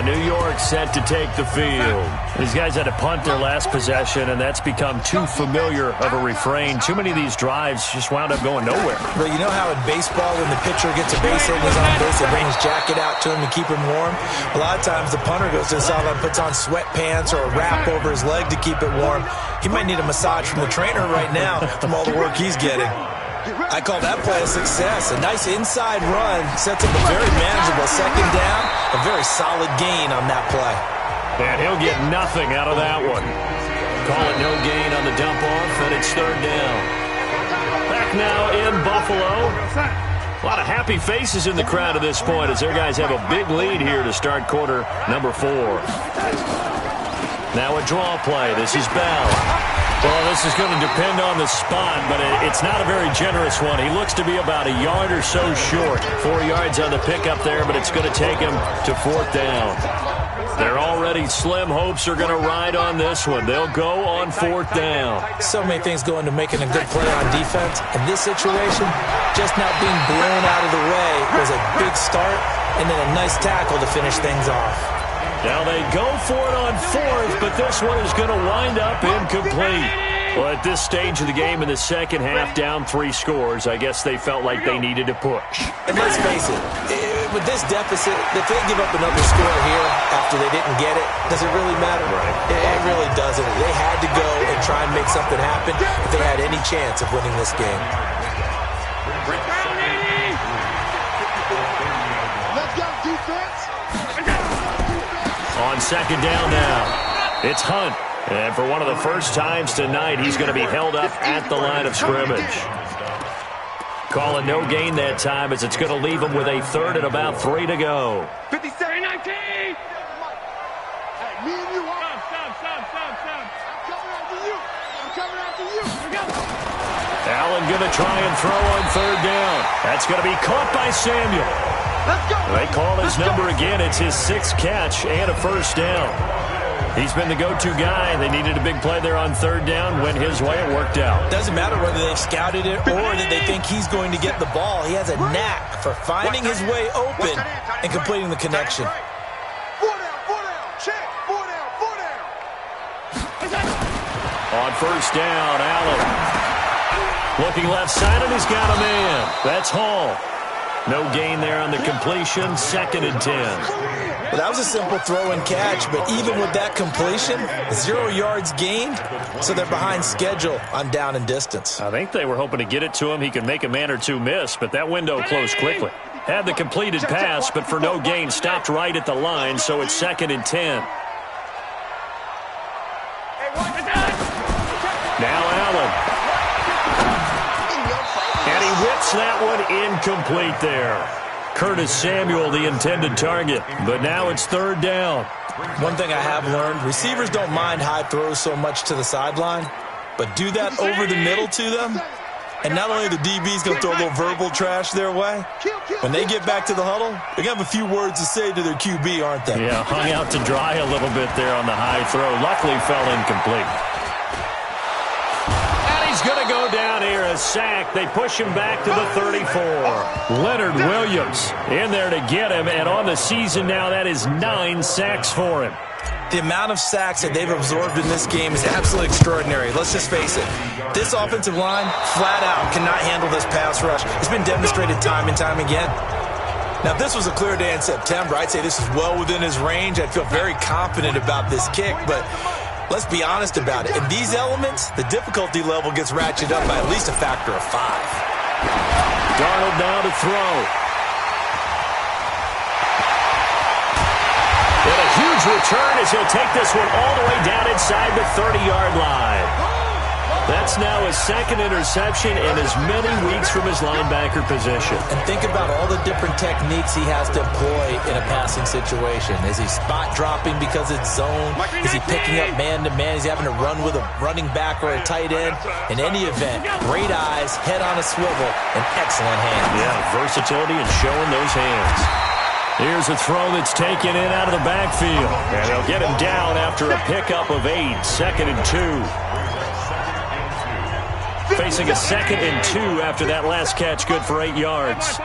New York set to take the field. These guys had to punt their last possession, and that's become too familiar of a refrain. Too many of these drives just wound up going nowhere. Well, you know how in baseball, when the pitcher gets a base hit and he's on base, they bring his jacket out to him to keep him warm? A lot of times the punter goes to the sideline, puts on sweatpants or a wrap over his leg to keep it warm. He might need a massage from the trainer right now from all the work he's getting. I call that play a success. A nice inside run sets up a very manageable second down. A very solid gain on that play. And he'll get nothing out of that one. Call it no gain on the dump off, and it's third down. Back now in Buffalo. A lot of happy faces in the crowd at this point as their guys have a big lead here to start quarter number 4. Now a draw play. This is Bell. Well, this is going to depend on the spot, but it's not a very generous one. He looks to be about a yard or so short. 4 yards on the pickup there, but it's going to take him to 4th down. Their already slim hopes are going to ride on this one. They'll go on 4th down. So many things go into making a good play on defense. In this situation, just not being blown out of the way was a big start, and then a nice tackle to finish things off. Now they go for it on 4th, but this one is going to wind up incomplete. Well, at this stage of the game in the second half, down 3 scores, I guess they felt like they needed to push. And let's face it, with this deficit, if they give up another score here after they didn't get it, does it really matter? Right. It really doesn't. They had to go and try and make something happen if they had any chance of winning this game. Let's go, defense. On second down now, it's Hunt. And for one of the first times tonight, he's going to be held up at the line of scrimmage. Calling no gain that time as it's going to leave him with a 3rd and about 3 to go. 57, 19. Hey, me and you. Stop. I'm coming after you. Allen going to try and throw on 3rd down. That's going to be caught by Samuel. Let's go. They call his number again. It's his 6th catch and a 1st down. He's been the go-to guy. They needed a big play there on 3rd down. Went his way. It worked out. Doesn't matter whether they've scouted it or that they think he's going to get the ball. He has a knack for finding his way open and completing the connection. 4 down. Check. 4 down. On 1st down, Allen. Looking left side, and he's got a man. That's Hall. No gain there on the completion. 2nd and 10. Well, that was a simple throw and catch, but even with that completion, 0 yards gained, so they're behind schedule on down and distance. I think they were hoping to get it to him. He could make a man or 2 miss, but that window closed quickly. Had the completed pass, but for no gain, stopped right at the line, so it's 2nd and 10. Now Allen. And he whips that one incomplete there. Curtis Samuel, the intended target. But now it's 3rd down. One thing I have learned, receivers don't mind high throws so much to the sideline, but do that over the middle to them, and not only the DB's going to throw a little verbal trash their way, when they get back to the huddle, they're going to have a few words to say to their QB, aren't they? Yeah, hung out to dry a little bit there on the high throw. Luckily fell incomplete. He's going to go down here, a sack. They push him back to the 34. Leonard Williams in there to get him, and on the season now, that is 9 sacks for him. The amount of sacks that they've absorbed in this game is absolutely extraordinary. Let's just face it. This offensive line, flat out, cannot handle this pass rush. It's been demonstrated time and time again. Now, if this was a clear day in September, I'd say this is well within his range. I'd feel very confident about this kick, but let's be honest about it. In these elements, the difficulty level gets ratcheted up by at least a factor of 5. Darnold now to throw. And a huge return as he'll take this one all the way down inside the 30-yard line. That's now his second interception in as many weeks from his linebacker position. And think about all the different techniques he has to employ in a passing situation. Is he spot dropping because it's zone? Is he picking up man-to-man? Is he having to run with a running back or a tight end? In any event, great eyes, head on a swivel, and excellent hands. Yeah, versatility and showing those hands. Here's a throw that's taken in out of the backfield. And they'll get him down after a pickup of 8, 2nd and 2. Facing a 2nd and 2 after that last catch, good for 8 yards.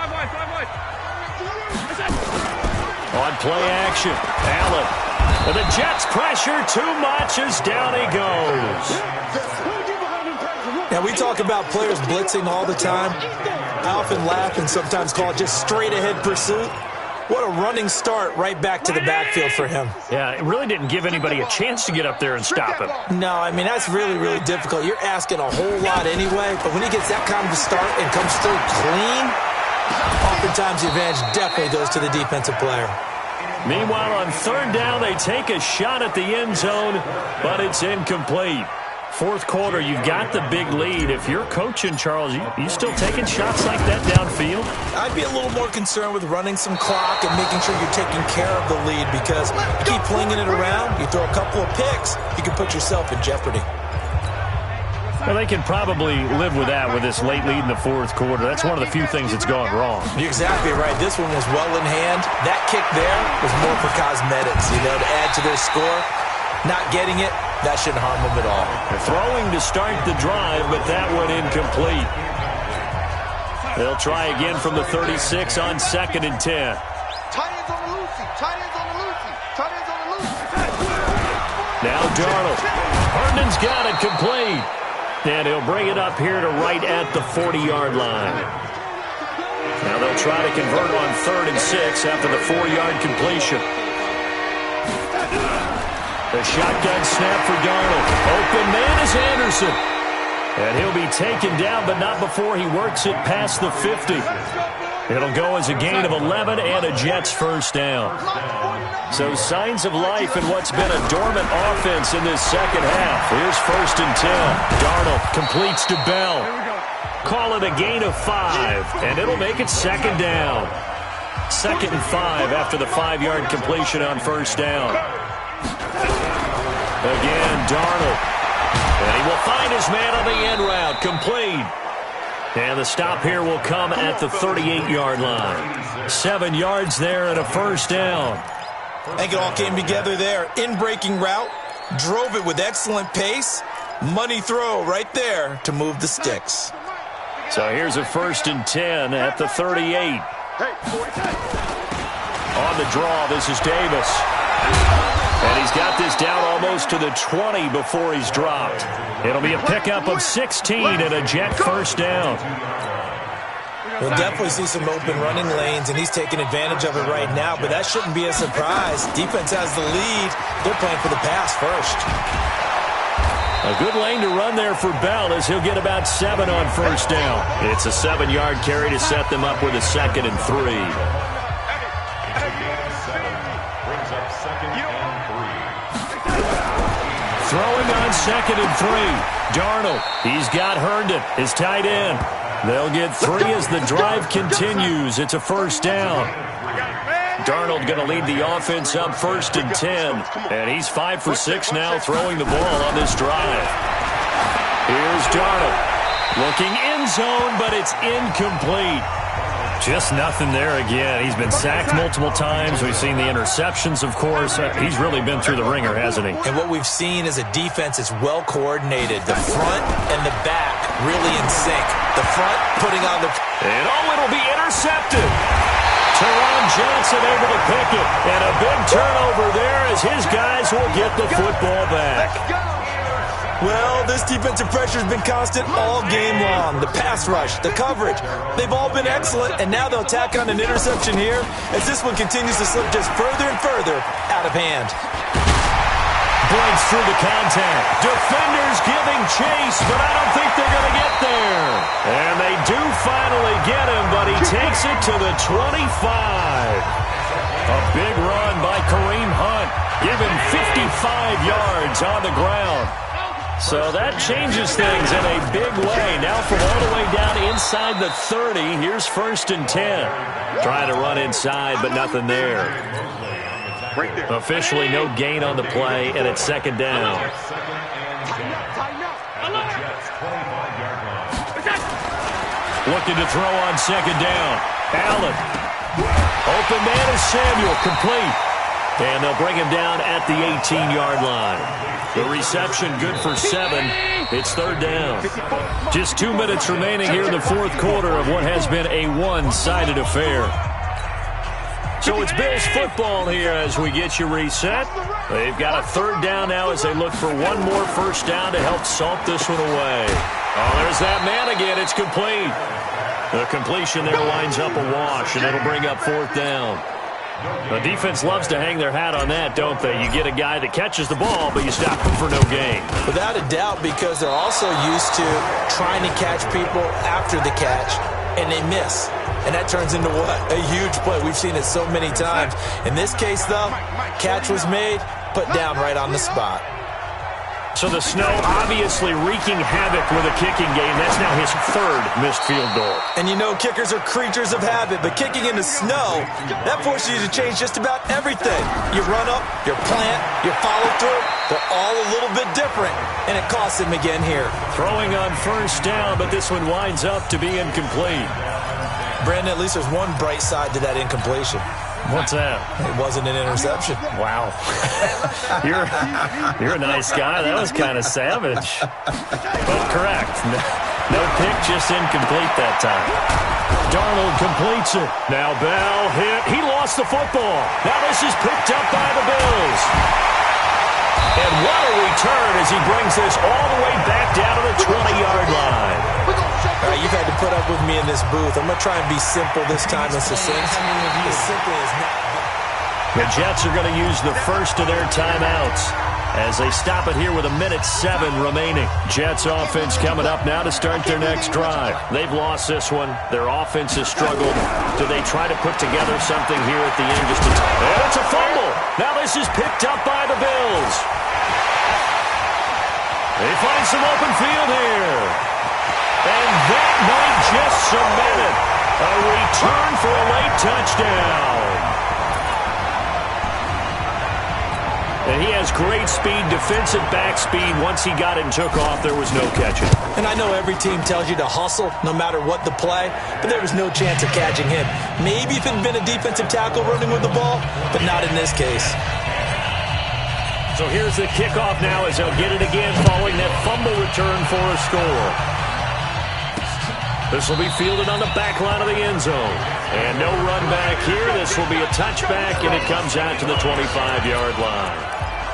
On play action, Allen. And the Jets pressure too much as down he goes. Now, we talk about players blitzing all the time. I often laugh and sometimes call it just straight-ahead pursuit. What a running start right back to the backfield for him. Yeah, it really didn't give anybody a chance to get up there and stop him. No, I mean, that's really, really difficult. You're asking a whole lot anyway, but when he gets that kind of a start and comes through clean, oftentimes the advantage definitely goes to the defensive player. Meanwhile, on 3rd down, they take a shot at the end zone, but it's incomplete. 4th quarter, you've got the big lead. If you're coaching, Charles, you still taking shots like that downfield? I'd be a little more concerned with running some clock and making sure you're taking care of the lead, because you keep flinging it around, you throw a couple of picks, you can put yourself in jeopardy. Well, they can probably live with that with this late lead in the 4th quarter. That's one of the few things that's gone wrong. You're exactly right. This one was well in hand. That kick there was more for cosmetics, to add to their score. Not getting it, that shouldn't harm them at all. They're throwing to start the drive, but that one incomplete. They'll try again from the 36 on 2nd and 10. Tight ends on the Lucy. Tight ends on the Lucy. Tight ends on the Lucy. Now Darnold. Herndon's got it complete. And he'll bring it up here to right at the 40-yard line. Now they'll try to convert on 3rd and 6 after the 4-yard completion. The shotgun snap for Darnold. Open man is Anderson. And he'll be taken down, but not before he works it past the 50. It'll go as a gain of 11 and a Jets 1st down. So signs of life in what's been a dormant offense in this 2nd half. Here's 1st and 10. Darnold completes to Bell. Call it a gain of 5, and it'll make it 2nd down. 2nd and 5 after the 5-yard completion on 1st down. Again, Darnold. And he will find his man on the end route. Complete. And the stop here will come at the 38-yard line. 7 yards there and a 1st down. I think it all came together there. In-breaking route. Drove it with excellent pace. Money throw right there to move the sticks. So here's a 1st and 10 at the 38. On the draw, this is Davis. And he's got this down almost to the 20 before he's dropped. It'll be a pickup of 16 and a Jet 1st down. We'll definitely see some open running lanes, and he's taking advantage of it right now, but that shouldn't be a surprise. Defense has the lead. They're playing for the pass first. A good lane to run there for Bell as he'll get about 7 on 1st down. It's a 7-yard carry to set them up with a 2nd and 3. Throwing on 2nd and 3. Darnold, he's got Herndon, his tight end. They'll get 3 as the drive continues. It's a 1st down. Darnold going to lead the offense up 1st and 10. And he's 5 for 6 now throwing the ball on this drive. Here's Darnold. Looking end zone, but it's incomplete. Just nothing there again. He's been sacked multiple times. We've seen the interceptions, of course. He's really been through the ringer, hasn't he? And what we've seen is a defense that's well coordinated. The front and the back really in sync. The front putting on the... And it'll be intercepted. Teron Johnson able to pick it. And a big turnover there as his guys will get the football back. Well, this defensive pressure has been constant all game long. The pass rush, the coverage, they've all been excellent, and now they'll tack on an interception here as this one continues to slip just further and further out of hand. Breaks through the contact. Defenders giving chase, but I don't think they're going to get there. And they do finally get him, but he takes it to the 25. A big run by Kareem Hunt, given 55 yards on the ground. So that changes things in a big way. Now from all the way down inside the 30, here's 1st and 10. Trying to run inside, but nothing there. Officially no gain on the play, and it's 2nd down. Looking to throw on 2nd down. Allen. Open man is Samuel, complete. And they'll bring him down at the 18-yard line. The reception good for 7. It's 3rd down. Just 2 minutes remaining here in the 4th quarter of what has been a one-sided affair. So it's Bills football here as we get you reset. They've got a 3rd down now as they look for one more 1st down to help salt this one away. Oh, there's that man again. It's complete. The completion there winds up a wash, and it'll bring up 4th down. The defense loves to hang their hat on that, don't they? You get a guy that catches the ball, but you stop him for no gain. Without a doubt, because they're also used to trying to catch people after the catch, and they miss. And that turns into what? A huge play. We've seen it so many times. In this case, though, catch was made, put down right on the spot. So the snow obviously wreaking havoc with a kicking game. That's now his 3rd missed field goal. And you know kickers are creatures of habit, but kicking in the snow, that forces you to change just about everything. Your run up, your plant, your follow through, they're all a little bit different, and it costs him again here. Throwing on 1st down, but this one winds up to be incomplete. Brandon, at least there's one bright side to that incompletion. What's that? It wasn't an interception. Wow. You're a nice guy. That was kind of savage. But correct. No pick, just incomplete that time. Darnold completes it. Now Bell hit. He lost the football. Now this is picked up by the Bills. And what a return as he brings this all the way back down to the 20-yard line. All right, you've had to put up with me in this booth. I'm going to try and be simple this time and succinct. As simple as not. The Jets are going to use the first of their timeouts as they stop it here with 1:07 remaining. Jets offense coming up now to start their next drive. They've lost this one. Their offense has struggled. Do they try to put together something here at the end? And it's a fumble. Now this is picked up by the Bills. They find some open field here. And that might just cement it. A return for a late touchdown. And he has great speed, defensive back speed. Once he got it and took off, there was no catching. And I know every team tells you to hustle no matter what the play, but there was no chance of catching him. Maybe if it had been a defensive tackle running with the ball, but not in this case. So here's the kickoff now as they'll get it again following that fumble return for a score. This will be fielded on the back line of the end zone. And no run back here. This will be a touchback, and it comes out to the 25-yard line.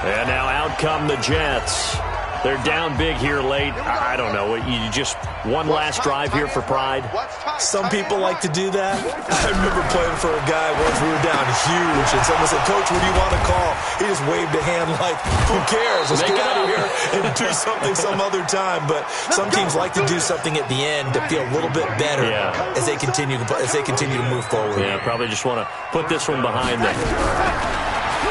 And now out come the Jets. They're down big here late. I don't know. You just one last drive here for pride? Some people like to do that. I remember playing for a guy once. We were down huge, and someone said, "Coach, what do you want to call?" He just waved a hand like, "Who cares? Let's get out of here and do something some other time." But some teams like to do something at the end to feel a little bit better as they continue to move forward. Yeah, probably just want to put this one behind them.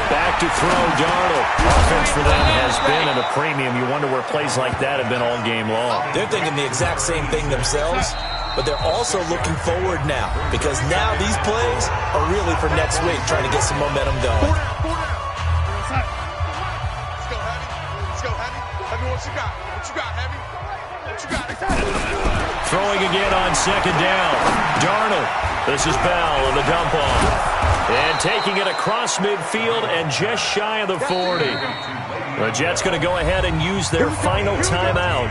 Back to throw, Darnold. Offense for them has been at a premium. You wonder where plays like that have been all game long. They're thinking the exact same thing themselves, but they're also looking forward now because now these plays are really for next week, trying to get some momentum going. Let's go, Heavy. Let's go, Heavy. Heavy, what you got? What you got, Heavy? What you got? Throwing again on 2nd down. Darnold. This is Bell in the dump off. And taking it across midfield and just shy of the 40. The Jets going to go ahead and use their final timeout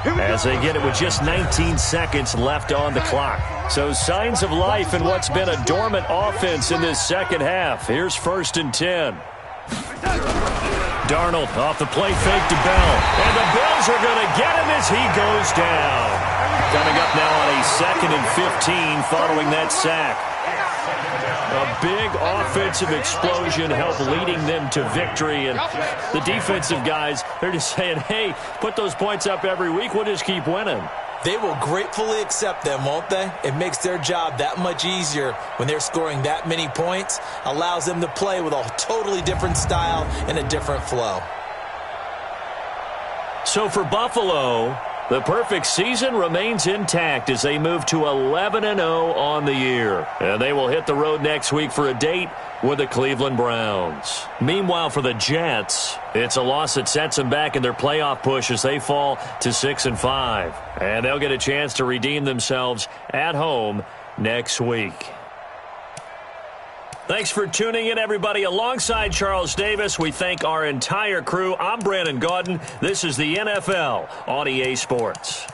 as they get it with just 19 seconds left on the clock. So signs of life in what's been a dormant offense in this second half. Here's 1st and 10. Darnold off the play fake to Bell. And the Bills are going to get him as he goes down. Coming up now on a 2nd and 15 following that sack. A big offensive explosion helped leading them to victory. And the defensive guys, they're just saying, hey, put those points up every week. We'll just keep winning. They will gratefully accept them, won't they? It makes their job that much easier when they're scoring that many points. Allows them to play with a totally different style and a different flow. So for Buffalo, the perfect season remains intact as they move to 11-0 on the year. And they will hit the road next week for a date with the Cleveland Browns. Meanwhile, for the Jets, it's a loss that sets them back in their playoff push as they fall to 6-5. And they'll get a chance to redeem themselves at home next week. Thanks for tuning in, everybody. Alongside Charles Davis, we thank our entire crew. I'm Brandon Gaudin. This is the NFL on EA Sports.